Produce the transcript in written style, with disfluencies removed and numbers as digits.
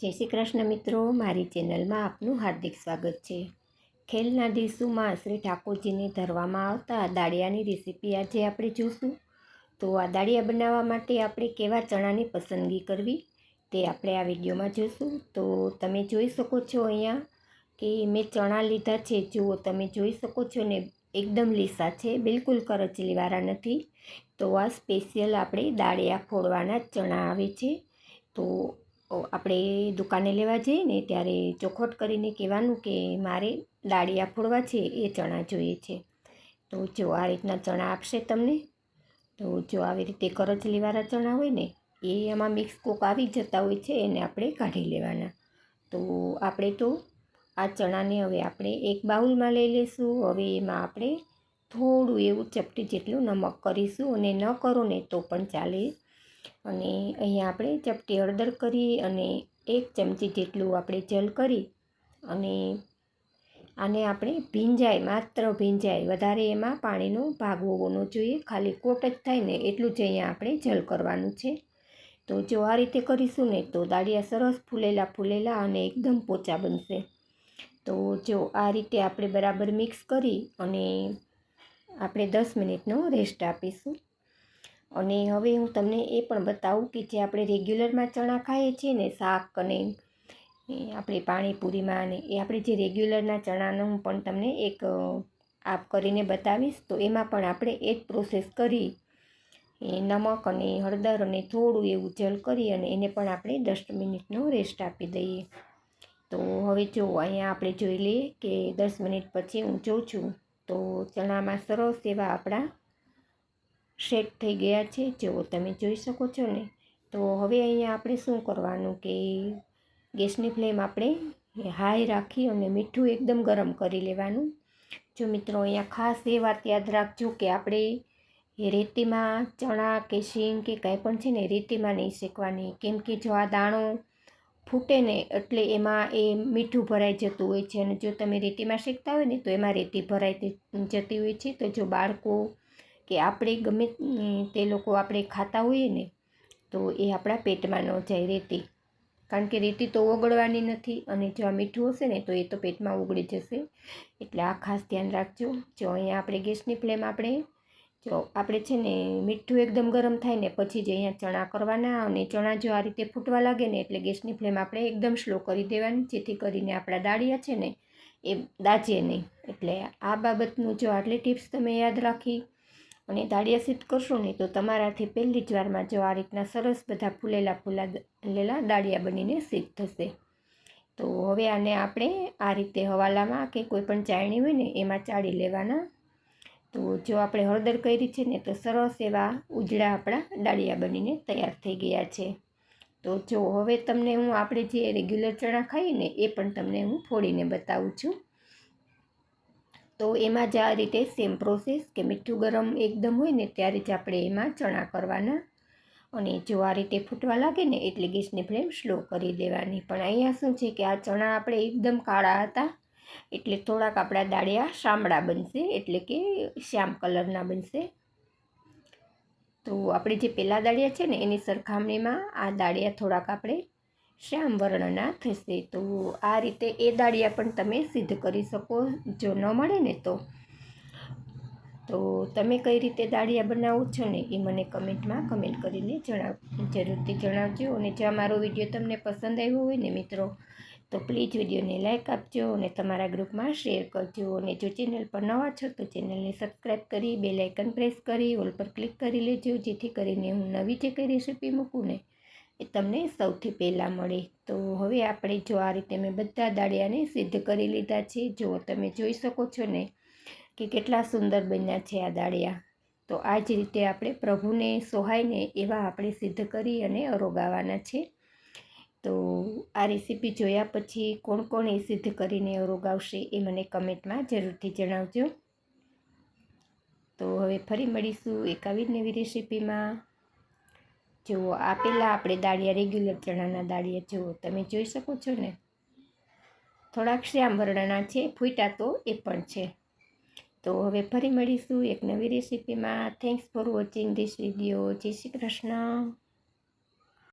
જય શ્રી કૃષ્ણ મિત્રો, મારી ચેનલમાં આપનું હાર્દિક સ્વાગત છે। ખેલના દિવસોમાં શ્રી ઠાકોરજીને ધરવામાં આવતા દાળિયાની રેસીપી આજે આપણે જોઈશું। તો આ દાળિયા બનાવવા માટે આપણે કેવા ચણાની પસંદગી કરવી તે આપણે આ વિડીયોમાં જોઈશું। તો તમે જોઈ શકો છો અહીંયા કે મેં ચણા લીધા છે। જુઓ, તમે જોઈ શકો છો ને, એકદમ લીસા છે, બિલકુલ કરચલીવાળા નથી। તો આ સ્પેશિયલ આપણે દાળિયા ફોડવાના ચણા આવે છે। તો આપણે દુકાને લેવા જઈએ ને ત્યારે ચોખવટ કરીને કહેવાનું કે મારે દાળિયા ફોડવા છે, એ ચણા જોઈએ છે। તો જો આ રીતના ચણા આપશે તમને। તો જો આવી રીતે કરચલીવાળા ચણા હોય ને, એ એમાં મિક્સ કોક આવી જતા હોય છે, એને આપણે કાઢી લેવાના। તો આપણે તો આ ચણાને હવે આપણે એક બાઉલમાં લઈ લઈશું। હવે એમાં આપણે થોડું એવું ચપટી જેટલું નમક કરીશું, અને ન કરો ને તો પણ ચાલે। અને અહીંયા આપણે ચપટી હળદર કરી અને 1 ચમચી જેટલું આપણે જલ કરી અને આને આપણે ભીંજાય, માત્ર ભીંજાય, વધારે એમાં પાણીનો ભાગ હોવો ન જોઈએ, ખાલી કોટ જ થાય ને એટલું જ અહીંયા આપણે જલ કરવાનું છે। તો જો આ રીતે કરીશું ને તો દાળિયા સરસ ફૂલેલા અને એકદમ પોચા બનશે। તો જો આ રીતે આપણે બરાબર મિક્સ કરી અને આપણે 10 મિનિટનો રેસ્ટ આપીશું। અને હવે હું તમને એ પણ બતાવું કે જે આપણે રેગ્યુલરમાં ચણા ખાઈએ છીએ ને, શાક અને આપણે પાણીપુરીમાં, અને એ આપણે જે રેગ્યુલરના ચણાનો હું પણ તમને એક આપ કરીને બતાવીશ। તો એમાં પણ આપણે એ જ પ્રોસેસ કરી નમક અને હળદર અને થોડું એવું જલ કરી અને એને પણ આપણે 10 મિનિટનો રેસ્ટ આપી દઈએ। તો હવે જો અહીંયા આપણે જોઈ લઈએ કે 10 મિનિટ પછી હું જોઉં છું તો ચણામાં સરસ એવા આપણા સેટ થઈ ગયા છે, જો તમે જોઈ શકો છો ને। તો હવે અહીંયા આપણે શું કરવાનું કે ગેસની ફ્લેમ આપણે હાઈ રાખી અને મીઠું એકદમ ગરમ કરી લેવાનું। જો મિત્રો, અહીંયા ખાસ એ વાત યાદ રાખજો કે આપણે રેતીમાં ચણા કે શીંગ કે કાંઈ પણ છે ને, રેતીમાં નહીં શેકવાની, કેમ કે જો આ દાણો ફૂટે ને એટલે એમાં એ મીઠું ભરાઈ જતું હોય છે, અને જો તમે રેતીમાં શેકતા હોય ને તો એમાં રેતી ભરાઈ જતી હોય છે। તો જો બાળકો કે આપણે ગમે તે લોકો આપણે ખાતા હોઈએ ને તો એ આપણા પેટમાં ન જાય રેતી, કારણ કે રેતી તો ઓગળવાની નથી, અને જો આ મીઠું હશે ને તો એ તો પેટમાં ઓગળી જશે, એટલે આ ખાસ ધ્યાન રાખજો। જો અહીંયા આપણે ગેસની ફ્લેમ આપણે છે ને મીઠું એકદમ ગરમ થાય ને પછી જ અહીંયા ચણા કરવાના, અને ચણા જો આ રીતે ફૂટવા લાગે ને એટલે ગેસની ફ્લેમ આપણે એકદમ સ્લો કરી દેવાની, જેથી કરીને આપણા દાળિયા છે ને એ દાજે નહીં। એટલે આ બાબતનું જો આટલી ટિપ્સ તમે યાદ રાખી અને દાળિયા સિદ્ધ કરશો ને તો તમારાથી પહેલી જ વારમાં જો આ રીતના સરસ બધા ફૂલેલા દાળિયા બનીને સિદ્ધ થશે। તો હવે આને આપણે આ રીતે હવાલામાં કે કોઈ પણ ચાળણી હોય ને એમાં ચાળી લેવાના। તો જો આપણે હળદર કરી છે ને તો સરસ એવા ઉજળા આપણા દાળિયા બનીને તૈયાર થઈ ગયા છે। તો જો હવે તમને હું આપણે જે રેગ્યુલર ચણા ખાઈએ ને એ પણ તમને હું ફોડીને બતાવું છું। તો એમાં જ આ રીતે સેમ પ્રોસેસ કે મીઠું ગરમ એકદમ હોય ને ત્યારે જ આપણે એમાં ચણા કરવાના, અને જો આ રીતે ફૂટવા લાગે ને એટલે ગેસની ફ્લેમ સ્લો કરી દેવાની। પણ અહીંયા શું છે કે આ ચણા આપણે એકદમ કાળા હતા એટલે થોડાક આપણા દાળિયા શામળા બનશે, એટલે કે શ્યામ કલરના બનશે। તો આપણે જે પહેલાં દાળિયા છે ને એની સરખામણીમાં આ દાળિયા થોડાક આપણે શ્યામ વર્ણના થશે। તો આ રીતે એ દાળિયા પણ તમે સિદ્ધ કરી શકો જો ન મળે ને તો તમે કઈ રીતે દાળિયા બનાવો છો ને એ મને કમેન્ટમાં કમેન્ટ કરીને જરૂરથી જણાવજો। અને જો મારો વિડીયો તમને પસંદ આવ્યો હોય ને મિત્રો તો પ્લીઝ વિડીયોને લાઇક આપજો અને તમારા ગ્રુપમાં શેર કરજો। અને જો ચેનલ પર નવા છો તો ચેનલને સબસ્ક્રાઈબ કરી બેલ આઇકન પ્રેસ કરી ઓલ પર ક્લિક કરી લેજો, જેથી કરીને હું નવી જે કંઈ રેસીપી મૂકું ને એ તમને સૌથી પહેલાં મળે। તો હવે આપણે જો આ રીતે મેં બધા દાળિયાને સિદ્ધ કરી લીધા છે, જો તમે જોઈ શકો છો ને કે કેટલા સુંદર બન્યા છે આ દાળિયા। તો આ જ રીતે આપણે પ્રભુને સોહાયને એવા આપણે સિદ્ધ કરી અને અરોગાવાના છે। તો આ રેસીપી જોયા પછી કોણ એ સિદ્ધ કરીને અરોગાવશે એ મને કમેન્ટમાં જરૂરથી જણાવજો। તો હવે ફરી મળીશું એક આવી નવી રેસીપીમાં। જો આ પહેલાં આપણે દાળિયા રેગ્યુલર ચણાના દાળિયા જુઓ તમે જોઈ શકો છો ને, થોડાક શ્યામ વર્ણના છે, ફૂટ્યા તો એ પણ છે। તો હવે ફરી મળીશું એક નવી રેસીપીમાં। Thanks for watching this video. જય શ્રી કૃષ્ણ।